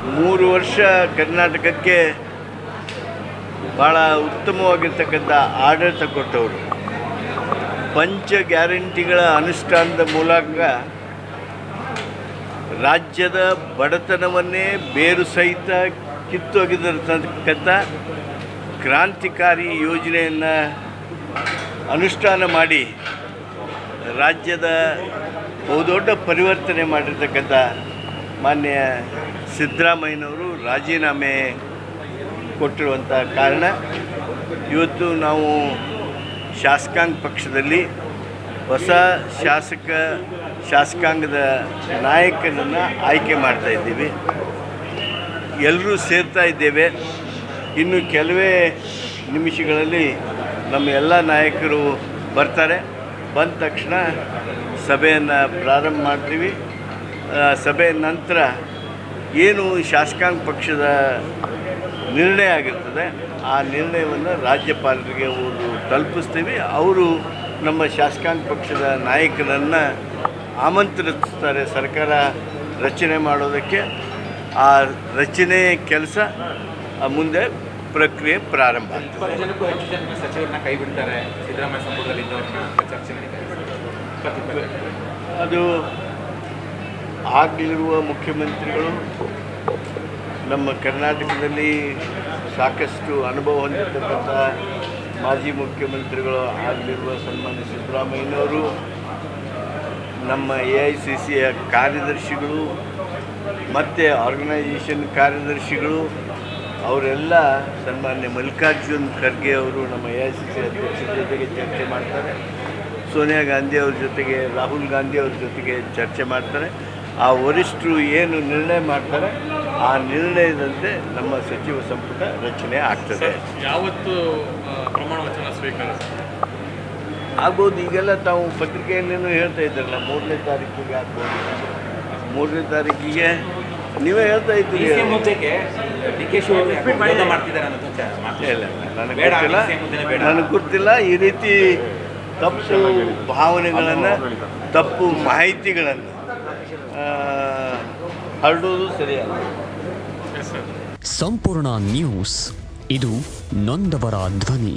3 ವರ್ಷ ಕರ್ನಾಟಕಕ್ಕೆ ಭಾಳ ಉತ್ತಮವಾಗಿರ್ತಕ್ಕಂಥ ಆಡಳಿತ ಕೊಟ್ಟವರು. ಪಂಚ ಗ್ಯಾರಂಟಿಗಳ ಅನುಷ್ಠಾನದ ಮೂಲಕ ರಾಜ್ಯದ ಬಡತನವನ್ನೇ ಬೇರು ಸಹಿತ ಕಿತ್ತೊಗೆದಿರತಕ್ಕಂಥ ಕ್ರಾಂತಿಕಾರಿ ಯೋಜನೆಯನ್ನು ಅನುಷ್ಠಾನ ಮಾಡಿ ರಾಜ್ಯದ ಬಹುದೊಡ್ಡ ಪರಿವರ್ತನೆ ಮಾಡಿರ್ತಕ್ಕಂಥ ಮಾನ್ಯ ಸಿದ್ದರಾಮಯ್ಯನವರು ರಾಜೀನಾಮೆ ಕೊಟ್ಟಿರುವಂಥ ಕಾರಣ ಇವತ್ತು ನಾವು ಶಾಸಕಾಂಗ ಪಕ್ಷದಲ್ಲಿ ಹೊಸ ಶಾಸಕಾಂಗದ ನಾಯಕನನ್ನು ಆಯ್ಕೆ ಮಾಡ್ತಾ ಇದ್ದೀವಿ. ಎಲ್ಲರೂ ಸೇರ್ತಾ ಇದ್ದೇವೆ. ಇನ್ನು ಕೆಲವೇ ನಿಮಿಷಗಳಲ್ಲಿ ನಮ್ಮ ಎಲ್ಲ ನಾಯಕರು ಬರ್ತಾರೆ. ಬಂದ ತಕ್ಷಣ ಸಭೆಯನ್ನು ಪ್ರಾರಂಭ ಮಾಡ್ತೀವಿ. ಸಭೆಯ ನಂತರ ಏನು ಶಾಸಕಾಂಗ ಪಕ್ಷದ ನಿರ್ಣಯ ಆಗಿರ್ತದೆ ಆ ನಿರ್ಣಯವನ್ನು ರಾಜ್ಯಪಾಲರಿಗೆ ತಲುಪಿಸ್ತೀವಿ. ಅವರು ನಮ್ಮ ಶಾಸಕಾಂಗ ಪಕ್ಷದ ನಾಯಕರನ್ನು ಆಮಂತ್ರಿಸ್ತಾರೆ ಸರ್ಕಾರ ರಚನೆ ಮಾಡೋದಕ್ಕೆ. ಆ ರಚನೆ ಕೆಲಸ ಮುಂದೆ ಪ್ರಕ್ರಿಯೆ ಪ್ರಾರಂಭ ಆಗ್ತದೆ. ಸಚಿವರನ್ನ ಕೈ ಬಿಡ್ತಾರೆ ಸಿದ್ದರಾಮಯ್ಯ ಸಂಪುಟದಲ್ಲಿ ಚರ್ಚೆ ಅದು ಆಗಲಿರುವ ಮುಖ್ಯಮಂತ್ರಿಗಳು ನಮ್ಮ ಕರ್ನಾಟಕದಲ್ಲಿ ಸಾಕಷ್ಟು ಅನುಭವ ಹೊಂದಿರತಕ್ಕಂಥ ಮಾಜಿ ಮುಖ್ಯಮಂತ್ರಿಗಳು ಆಗಲಿರುವ ಸನ್ಮಾನ್ಯ ಸಿದ್ದರಾಮಯ್ಯನವರು, ನಮ್ಮ AICCಯ ಕಾರ್ಯದರ್ಶಿಗಳು ಮತ್ತು ಆರ್ಗನೈಜೇಷನ್ ಕಾರ್ಯದರ್ಶಿಗಳು ಅವರೆಲ್ಲ ಸನ್ಮಾನ್ಯ ಮಲ್ಲಿಕಾರ್ಜುನ್ ಖರ್ಗೆ ಅವರು ನಮ್ಮ AICC ಅಧ್ಯಕ್ಷರ ಜೊತೆಗೆ ಚರ್ಚೆ ಮಾಡ್ತಾರೆ. ಸೋನಿಯಾ ಗಾಂಧಿ ಅವ್ರ ಜೊತೆಗೆ, ರಾಹುಲ್ ಗಾಂಧಿ ಅವ್ರ ಜೊತೆಗೆ ಚರ್ಚೆ ಮಾಡ್ತಾರೆ. ಆ ವರಿಷ್ಠರು ಏನು ನಿರ್ಣಯ ಮಾಡ್ತಾರೆ ಆ ನಿರ್ಣಯದಂತೆ ನಮ್ಮ ಸಚಿವ ಸಂಪುಟ ರಚನೆ ಆಗ್ತದೆ. ಯಾವತ್ತು ಪ್ರಮಾಣ ವಚನ ಸ್ವೀಕಾರ ಆಗ್ಬೋದು? ಈಗೆಲ್ಲ ತಾವು ಪತ್ರಿಕೆಯಲ್ಲೇನೂ ಹೇಳ್ತಾ ಇದ್ದಾರಲ್ಲ 3ನೇ ತಾರೀಕಿಗೆ ಆಗ್ಬೋದು. 3ನೇ ತಾರೀಕಿಗೆ ನೀವೇ ಹೇಳ್ತಾ ಇದ್ದೀರಿ. ಇಲ್ಲ, ನನಗೆ ಗೊತ್ತಿಲ್ಲ. ಈ ರೀತಿ ತಪ್ಪು ಭಾವನೆಗಳನ್ನು, ತಪ್ಪು ಮಾಹಿತಿಗಳನ್ನು ಹರಡೋದು ಸರಿಯಲ್ಲ. ಸಂಪೂರ್ಣ ನ್ಯೂಸ್, ಇದು ನೊಂದವರ ಧ್ವನಿ.